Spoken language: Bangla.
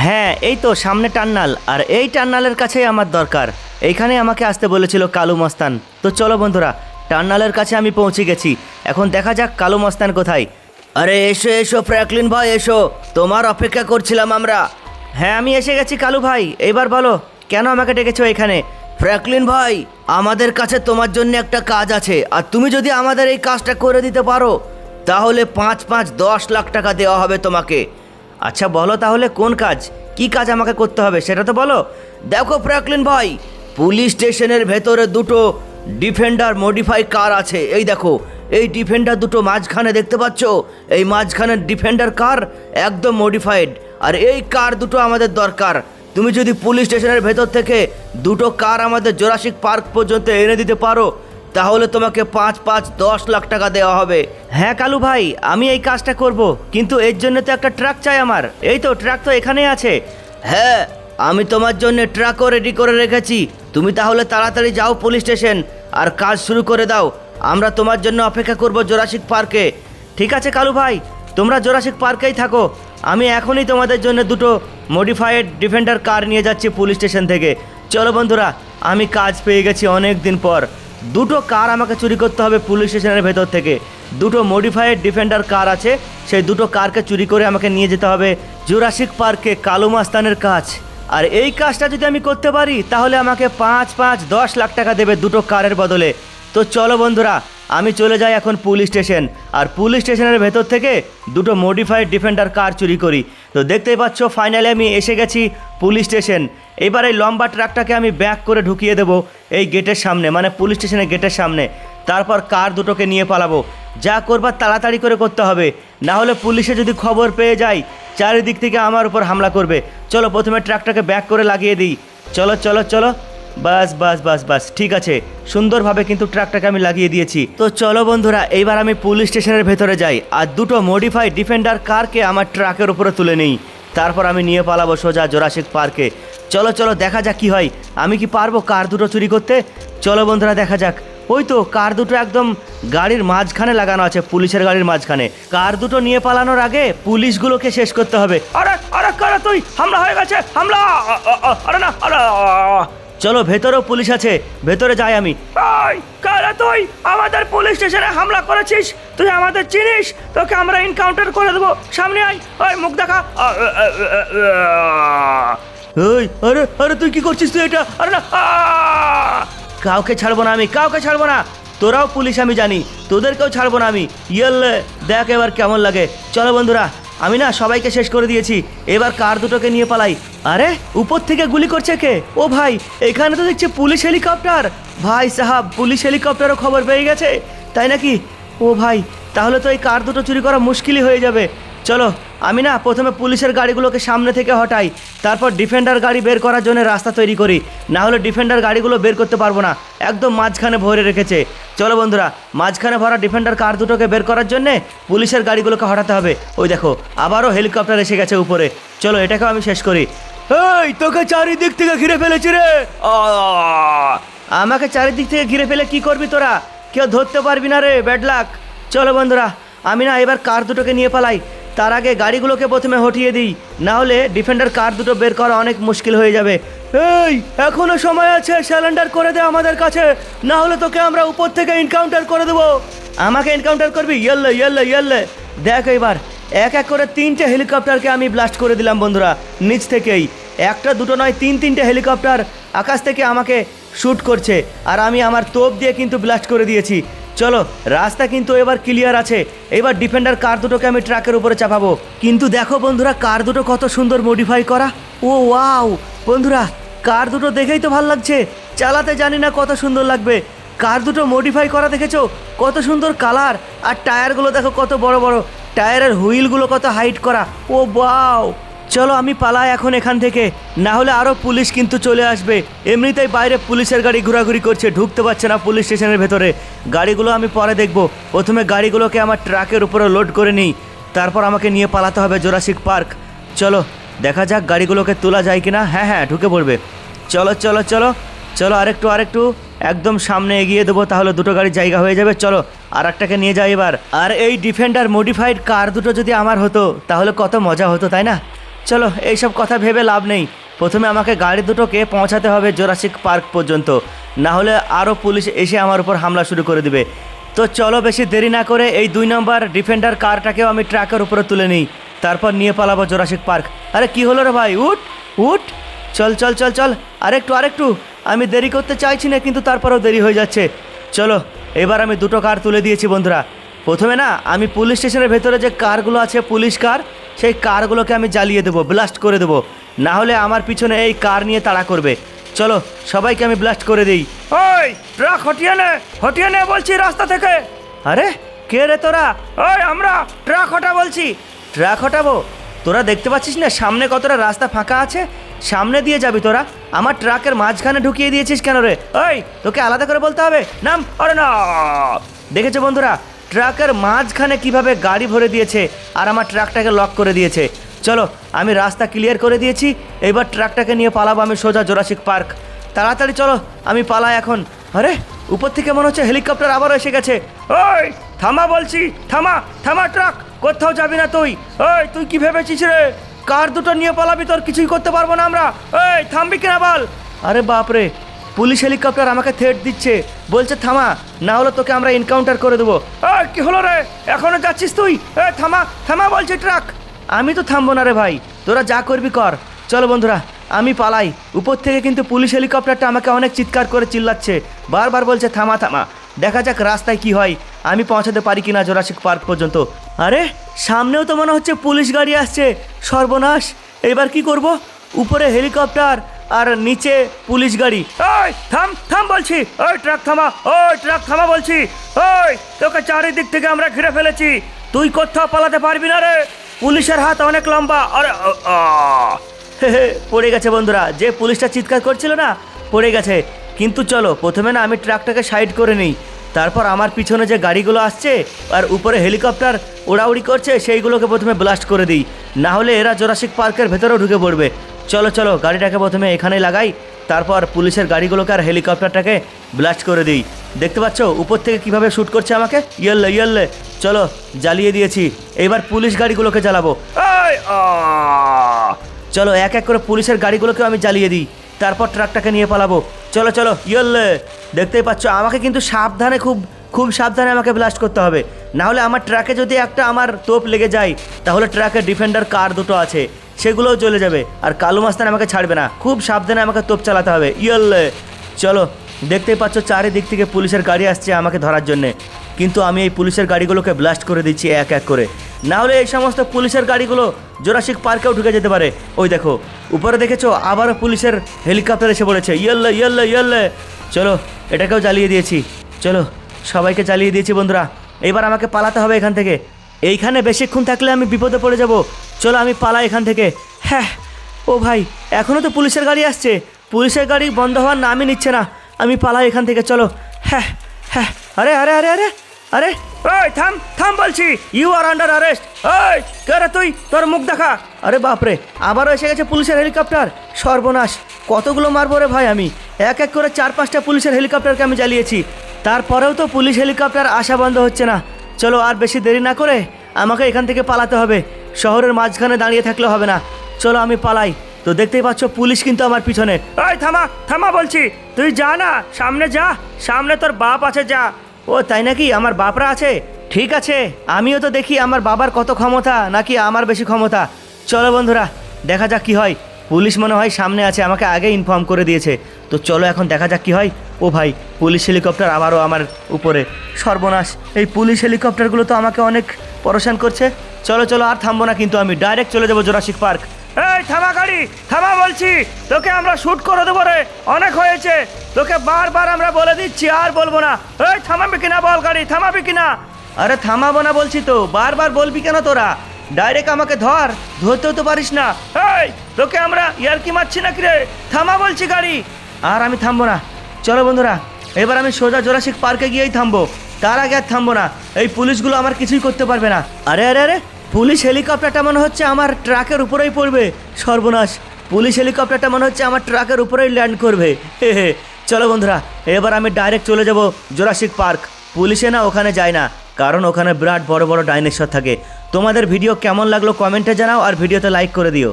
হ্যাঁ, এই তো সামনে টার্নাল, আর এই টার্নালের কাছেই আমার দরকার। এইখানে আমাকে আসতে বলেছিল কালু মস্তান। তো চলো বন্ধুরা, টার্নালের কাছে আমি পৌঁছে গেছি। এখন দেখা যাক কালু মস্তান কোথায়। আরে এসো এসো ফ্র্যাঙ্কলিন ভাই, এসো, তোমার অপেক্ষা করছিলাম আমরা। হ্যাঁ, আমি এসে গেছি কালু ভাই। এইবার বলো, কেন আমাকে ডেকেছো এখানে? ফ্র্যাঙ্কলিন ভাই, আমাদের কাছে তোমার জন্য একটা কাজ আছে, আর তুমি যদি আমাদের এই কাজটা করে দিতে পারো তাহলে 5-10 লাখ টাকা দেওয়া হবে তোমাকে। আচ্ছা বলো তাহলে কোন কাজ, কি কাজ আমাকে করতে হবে সেটা তো বলো। দেখো ফ্র্যাঙ্কলিন ভাই, পুলিশ স্টেশনের ভেতরে দুটো ডিফেন্ডার মডিফাই কার আছে। এই দেখো, এই ডিফেন্ডার দুটো মাঝখানে দেখতে পাচ্ছ, এই মাঝখানের ডিফেন্ডার কার একদম মডিফাইড, আর এই কার দুটো আমাদের দরকার। তুমি যদি পুলিশ স্টেশনের ভেতর থেকে দুটো কার আমাদের জুরাসিক পার্ক পর্যন্ত এনে দিতে পারো তাহলে তোমাকে 5-10 লাখ টাকা দেওয়া হবে। হ্যাঁ কালু ভাই, আমি এই কাজটা করব, কিন্তু এর জন্য তো একটা ট্রাক চাই আমার। এই তো ট্রাক তো এখানেই আছে। হ্যাঁ, আমি তোমার জন্য ট্রাকও রেডি করে রেখেছি। তুমি তাহলে তাড়াতাড়ি যাও পুলিশ স্টেশন আর কাজ শুরু করে দাও। আমরা তোমার জন্য অপেক্ষা করব জুরাসিক পার্কে। ঠিক আছে কালু ভাই, তোমরা জুরাসিক পার্কেই থাকো। আমি এখনই তোমাদের জন্য দুটো মডিফাইড ডিফেন্ডার কার নিয়ে যাচ্ছি পুলিশ স্টেশন থেকে। চলো বন্ধুরা, আমি কাজ পেয়ে গেছি অনেক দিন পর। দুটো কার আমাকে চুরি করতে হবে পুলিশ স্টেশনের ভেতর থেকে। দুটো মডিফাইড ডিফেন্ডার কার আছে, সেই দুটো কারকে চুরি করে আমাকে নিয়ে যেতে হবে জুরাসিক পার্কে কালু মাস্তানের কাজ। আর এই কাজটা যদি আমি করতে পারি তাহলে আমাকে 5-10 লাখ টাকা দেবে দুটো কারের বদলে। তো চলো বন্ধুরা, আমি চলে যাই এখন পুলিশ স্টেশন, আর পুলিশ স্টেশনের ভেতর থেকে দুটো মডিফাইড ডিফেন্ডার কার চুরি করি। তো দেখতেই পাচ্ছ ফাইনালি আমি এসে গেছি পুলিশ স্টেশন। এবার এই লম্বা ট্রাকটাকে আমি ব্যাক করে ঢুকিয়ে দেবো এই গেটের সামনে, মানে পুলিশ স্টেশনের গেটের সামনে। তারপর কার দুটোকে নিয়ে পালাবো। যা করবার তাড়াতাড়ি করে করতে হবে, না হলে পুলিশে যদি খবর পেয়ে যায় চারিদিক থেকে আমার উপর হামলা করবে। চলো প্রথমে ট্রাকটাকে ব্যাক করে লাগিয়ে দিই। চলো চলো চলো, বাস বাস বাস বাস, ঠিক আছে, সুন্দরভাবে কিন্তু ট্রাকটাকে আমি লাগিয়ে দিয়েছি। তো চলো বন্ধুরা, এইবার আমি পুলিশ স্টেশনের ভেতরে যাই আর দুটো মডিফাইড ডিফেন্ডার কারকে আমার ট্রাকের উপরে তুলে নিই। তারপর আমি নিয়ে পালাবো সোজা জুরাসিক পার্কে। চলো চলো দেখা যাক কি হয়, আমি কি পারবো কার দুটো চুরি করতে। চলো বন্ধুরা দেখা যাক। ওই তো কার দুটো একদম গাড়ির মাঝখানে লাগানো আছে, পুলিশের গাড়ির মাঝখানে। কার দুটো নিয়ে পালানোর আগে পুলিশগুলোকে শেষ করতে হবে। আরে আরে কারা তুই, হামলা হয়ে গেছে, হামলা! আরে না, আরে! চলো, ভেতরেও পুলিশ আছে, ভেতরে যাই আমি। কারা তুই, আমাদের পুলিশ স্টেশনে হামলা করেছিস? তুই আমাদের চিনিস? তোকে আমরা এনকাউন্টার করে দেবো, সামনে আয়। ওই মুখ দেখা। এই আরে আরে তুই কি করছিস তুই এটা? আরে না, কাউকে ছাড়বো না আমি, কাউকে ছাড়বো না। তোরাও পুলিশ আমি জানি, তোদেরকেও ছাড়বো না আমি। ইয়েলে দেখ এবার কেমন লাগে। চলো বন্ধুরা, আমি না সবাইকে শেষ করে দিয়েছি, এবার কার দুটোকে নিয়ে পালাই। আরে উপর থেকে গুলি করছে কে? ও ভাই, এখানে তো দেখছি পুলিশ হেলিকপ্টার। ভাই সাহাব, পুলিশ হেলিকপ্টারও খবর পেয়ে গেছে, তাই নাকি? ও ভাই, তাহলে তো এই কার দুটো চুরি করা মুশকিলই হয়ে যাবে। চলো, আমি না প্রথমে পুলিশের গাড়িগুলোকে সামনে থেকে হটাই, তারপর ডিফেন্ডার গাড়ি বের করার জন্য রাস্তা তৈরি করি। না হলে ডিফেন্ডার গাড়িগুলো বের করতে পারবো না, একদম মাঝখানে ভরে রেখেছে। চলো বন্ধুরা, মাঝখানে ভরা ডিফেন্ডার কার দুটোকে বের করার জন্য পুলিশের গাড়িগুলোকে হটাতে হবে। ওই দেখো, আবারও হেলিকপ্টার এসে গেছে উপরে। চলো, এটাকেও আমি শেষ করি। এই তোকে চারিদিক থেকে ঘিরে ফেলেছি রে। আমাকে চারিদিক থেকে ঘিরে ফেলে কি করবি তোরা? কেউ ধরতে পারবি না রে, ব্যাড লাক। চলো বন্ধুরা, আমি না এবার কার দুটোকে নিয়ে পালাই। তার আগে গাড়িগুলোকে প্রথমে হটিয়ে দিই, না হলে ডিফেন্ডার কার দুটো বের করা অনেক মুশকিল হয়ে যাবে। এই এখনো সময় আছে, স্যালেন্ডার করে দে আমাদের কাছে, না হলে তোকে আমরা উপর থেকে এনকাউন্টার করে দেবো। আমাকে এনকাউন্টার করবি? ইয়েলে ইয়েলে ইয়েলে। দেখ এবার এক এক করে 3টে হেলিকপ্টারকে আমি ব্লাস্ট করে দিলাম বন্ধুরা, নিচ থেকেই। একটা দুটো নয়, 3-3টে হেলিকপ্টার আকাশ থেকে আমাকে শ্যুট করছে, আর আমি আমার তোপ দিয়ে কিন্তু ব্লাস্ট করে দিয়েছি। চলো, রাস্তা কিন্তু এবার ক্লিয়ার আছে। এবার ডিফেন্ডার কার দুটোকে আমি ট্রাকের উপরে চাপাবো। কিন্তু দেখো বন্ধুরা, কার দুটো কত সুন্দর মডিফাই করা। ও ওয়াও বন্ধুরা, কার দুটো দেখেই তো ভালো লাগছে, চালাতে জানি না কত সুন্দর লাগবে। কার দুটো মডিফাই করা দেখেছো, কত সুন্দর কালার। আর টায়ারগুলো দেখো কত বড় বড়, টায়ারের হুইলগুলো কত হাইট করা। ও ওয়াও, চলো আমি পালাই এখন এখান থেকে, না হলে আরও পুলিশ কিন্তু চলে আসবে। এমনিতেই বাইরে পুলিশের গাড়ি ঘোরাঘুরি করছে, ঢুকতে পারছে না পুলিশ স্টেশনের ভেতরে। গাড়িগুলো আমি পরে দেখব, প্রথমে গাড়িগুলোকে আমার ট্রাকের উপরে লোড করে নিই, তারপর আমাকে নিয়ে পালাতে হবে জুরাসিক পার্ক। চলো দেখা যাক গাড়িগুলোকে তোলা যায় কিনা। হ্যাঁ হ্যাঁ, ঢুকে পড়বে। চলো চলো চলো চলো, আরেকটু আরেকটু, একদম সামনে এগিয়ে দেবো, তাহলে দুটো গাড়ির জায়গা হয়ে যাবে। চলো আর একটাকে নিয়ে যাই এবার। আর এই ডিফেন্ডার মডিফাইড কার দুটো যদি আমার হতো তাহলে কত মজা হতো, তাই না? চলো এইসব কথা ভেবে লাভ নেই, প্রথমে আমাকে গাড়ি দুটোকে পৌঁছাতে হবে জোরাসিক পার্ক পর্যন্ত, না হলে আরও পুলিশ এসে আমার উপর হামলা শুরু করে দিবে। তো চলো বেশি দেরি না করে এই 2 নম্বর ডিফেন্ডার কারটাকেও আমি ট্রাকের উপরে তুলে নিই, তারপর নিয়ে পালাবো জোরাসিক পার্ক। আরে কি হলো রে ভাই, উঠ উঠ, চল চল চল চল, আরেকটু, আমি দেরি করতে চাইছি না কিন্তু তারপরেও দেরি হয়ে যাচ্ছে। চলো এবার আমি 2টো কার তুলে দিয়েছি বন্ধুরা। প্রথমে না আমি পুলিশ স্টেশনের ভেতরে যে কারগুলো আছে পুলিশ কার, সেই কারগুলোকে আমি জ্বালিয়ে দেবো, ব্লাস্ট করে দেবো, না হলে আমার পিছনে এই কার নিয়ে তাড়া করবে। চলো সবাইকে আমি ব্লাস্ট করে দিই। ওই ট্রাক হটিয়ে নে বলছি রাস্তা থেকে। আরে কে রে তোরা? ওই আমরা ট্রাক হটা বলছি। ট্রাক হটাবো? তোরা দেখতে পাচ্ছিস না সামনে কতটা রাস্তা ফাঁকা আছে, সামনে দিয়ে যাবি তোরা, আমার ট্রাকের মাঝখানে ঢুকিয়ে দিয়েছিস কেন রে? ওই তোকে আলাদা করে বলতে হবে নাম। আরে না, দেখেছো বন্ধুরা ট্রাকের মাঝখানে কিভাবে গাড়ি ভরে দিয়েছে আর আমার ট্রাকটাকে লক করে দিয়েছে। চলো আমি রাস্তা ক্লিয়ার করে দিয়েছি, এবার ট্রাকটাকে নিয়ে পালাবো আমি সোজা জোরাসিক পার্ক। তাড়াতাড়ি চলো আমি পালাই এখন। আরে উপর থেকে মনে হচ্ছে হেলিকপ্টার আবারও এসে গেছে। ওই থামা বলছি, থামা ট্রাক, কোথাও যাবি না তুই। ওই তুই কি ভেবেছিস রে কার দুটো নিয়ে পালাবি, তোর কিছুই করতে পারবো না আমরা। এই থামবি কিনা বল। আরে বাপরে, পুলিশ হেলিকপ্টার আমাকে থ্রেট দিচ্ছে, বলছে থামা, না হলে তোকে আমরা এনকাউন্টার করে দেবো। এই কি হলো রে, এখনো যাচ্ছিস তুই? এই থামা বলছি ট্রাক। আমি তো থামবো না রে ভাই, তোরা যা করবি কর। চলো বন্ধুরা আমি পালাই। উপর থেকে কিন্তু পুলিশ হেলিকপ্টারটা আমাকে অনেক চিৎকার করে চিল্লাচ্ছে, বারবার বলছে থামা। দেখা যাক রাস্তায় কি হয়, আমি পৌঁছাতে পারি কিনা জোরাসিক পার্ক পর্যন্ত। আরে সামনেও তো মনে হচ্ছে পুলিশ গাড়ি আসছে, সর্বনাশ, এবার কি করব? উপরে হেলিকপ্টার আর নিচে পুলিশ গাড়ি। ওই থাম বলছি, ওই ট্রাক থামা বলছি। ওই তোকে চারিদিক থেকে আমরা ঘিরে ফেলেছি, তুই কোথাও পালাতে পারবি না রে, পুলিশের হাত অনেক লম্বা। আরে পড়ে গেছে বন্ধুরা, যে পুলিশটা চিৎকার করছিল না পড়ে গেছে। কিন্তু চলো প্রথমে না আমি ট্রাকটাকে সাইড করে নিই, তারপর আমার পিছনে যে গাড়িগুলো আসছে আর উপরে হেলিকপ্টার ওড়াউড়ি করছে সেইগুলোকে প্রথমে ব্লাস্ট করে দিই, না হলে এরা জোরাসিক পার্কের ভেতরেও ঢুকে পড়বে। চলো গাড়িটাকে প্রথমে এখানেই লাগাই, তারপর পুলিশের গাড়িগুলোকে আর হেলিকপ্টারটাকে ব্লাস্ট করে দিই। দেখতে পাচ্ছ উপর থেকে কিভাবে শ্যুট করছে আমাকে, ইয়েলে। চলো জ্বালিয়ে দিয়েছি, এবার পুলিশ গাড়িগুলোকে জ্বালাবো। চলো এক এক করে পুলিশের গাড়িগুলোকেও আমি জ্বালিয়ে দিই, তারপর ট্রাকটাকে নিয়ে পালাবো। চলো ইয়েলে। দেখতেই পাচ্ছ আমাকে কিন্তু সাবধানে, খুব সাবধানে আমাকে ব্লাস্ট করতে হবে, না হলে আমার ট্রাকে যদি একটা আমার তোপ লেগে যায় তাহলে ট্রাকের ডিফেন্ডার কার দুটো আছে সেগুলোও চলে যাবে, আর কালু মাস্তান আমাকে ছাড়বে না, খুব সাবধানে আমাকে তোপ চালাতে হবে। ইয়েলে। চলো দেখতেই পাচ্ছ চারিদিক থেকে পুলিশের গাড়ি আসছে আমাকে ধরার জন্যে, কিন্তু আমি এই পুলিশের গাড়িগুলোকে ব্লাস্ট করে দিচ্ছি এক এক করে, না হলে এই সমস্ত পুলিশের গাড়িগুলো জোরাসিক পার্কেও ঢুকে যেতে পারে। ওই দেখো উপরে দেখেছো আবারও পুলিশের হেলিকপ্টার এসে পড়েছে। ইয়েলে। চলো এটাকেও জ্বালিয়ে দিয়েছি, চলো সবাইকে জ্বালিয়ে দিয়েছি বন্ধুরা, এবার আমাকে পালাতে হবে এখান থেকে, এইখানে বেশিক্ষণ থাকলে আমি বিপদে পড়ে যাব। চলো আমি পালাই এখান থেকে। হ্যাঁ ও ভাই এখনও তো পুলিশের গাড়ি আসছে, পুলিশের গাড়ি বন্ধ হওয়ার নামই নিচ্ছে না, আমি পালাই এখান থেকে। চলো হ্যাঁ। আরে ওই থাম বলছি, ইউ আর আন্ডার অ্যারেস্ট। ওই কে রে তুই, তোর মুখ দেখা। আরে বাপরে আবারও এসে গেছে পুলিশের হেলিকপ্টার, সর্বনাশ, কতগুলো মারবো রে ভাই আমি, এক এক করে 4-5টা পুলিশের হেলিকপ্টারকে আমি জ্বালিয়েছি, তারপরেও তো পুলিশ হেলিকপ্টার আসা বন্ধ হচ্ছে না। চলো আর বেশি দেরি না করে আমাকে এখান থেকে পালাতে হবে, শহরের মাঝখানে দাঁড়িয়ে থাকলে হবে না। চলো আমি পালাই। তো দেখতেই পাচ্ছ পুলিশ কিন্তু আমার পিছনে। ওই থামা বলছি, তুই যা না, সামনে যা, সামনে তোর বাপ আছে, যা। ও তাই নাকি, আমার বাপরা আছে? ঠিক আছে, আমিও তো দেখি আমার বাবার কত ক্ষমতা নাকি আমার বেশি ক্ষমতা। চলো বন্ধুরা দেখা যাক কি হয়, পুলিশ মনে হয় সামনে আছে, আমাকে আগে ইনফর্ম করে দিয়েছে। তো চলো এখন দেখা যাক কি হয়। ও ভাই পুলিশ হেলিকপ্টার আবারও আমার উপরে, সর্বনাশ, এই পুলিশ হেলিকপ্টারগুলো তো আমাকে অনেক পরেশান করছে। চলো আর থামবো না কিন্তু, আমি ডাইরেক্ট চলে যাবো জোরাসিক পার্ক। এই থামা গাড়ি, থামা বলছি, তোকে আমরা শ্যুট করে দেবো রে, অনেক হয়েছে, তোকে বারবার আমরা বলে দিচ্ছি আর বলবো না। এই থামাবি কিনা বল, গাড়ি থামাবি কিনা? আরে থামাবো না বলছি তো, বারবার বলবি কেন তোরা? ডাইরেক্ট আমাকে ধরতেও তো পারিস না। এই তোকে আমরা ইয়ার্কি মারছি নাকি রে, থামা বলছি গাড়ি। আর আমি থামবো না। চলো বন্ধুরা এবার আমি সোজা জোরাসিক পার্কে গিয়েই থামবো, তার আগে আর থামবো না, এই পুলিশগুলো আমার কিছুই করতে পারবে না। আরে পুলিশ হেলিকপ্টারটা মনে হচ্ছে আমার ট্রাকের উপরেই পড়বে, সর্বনাশ, পুলিশ হেলিকপ্টারটা মনে হচ্ছে আমার ট্রাকের উপরেই ল্যান্ড করবে। চলো বন্ধুরা এবার আমি ডাইরেক্ট চলে যাব জোরাসিক পার্ক। পুলিশে না ওখানে যায় না, কারণ ওখানে বিরাট বড় ডাইনোসর থাকে। তোমাদের ভিডিও কেমন লাগলো কমেন্টে জানাও, আর ভিডিওতে লাইক করে দিও।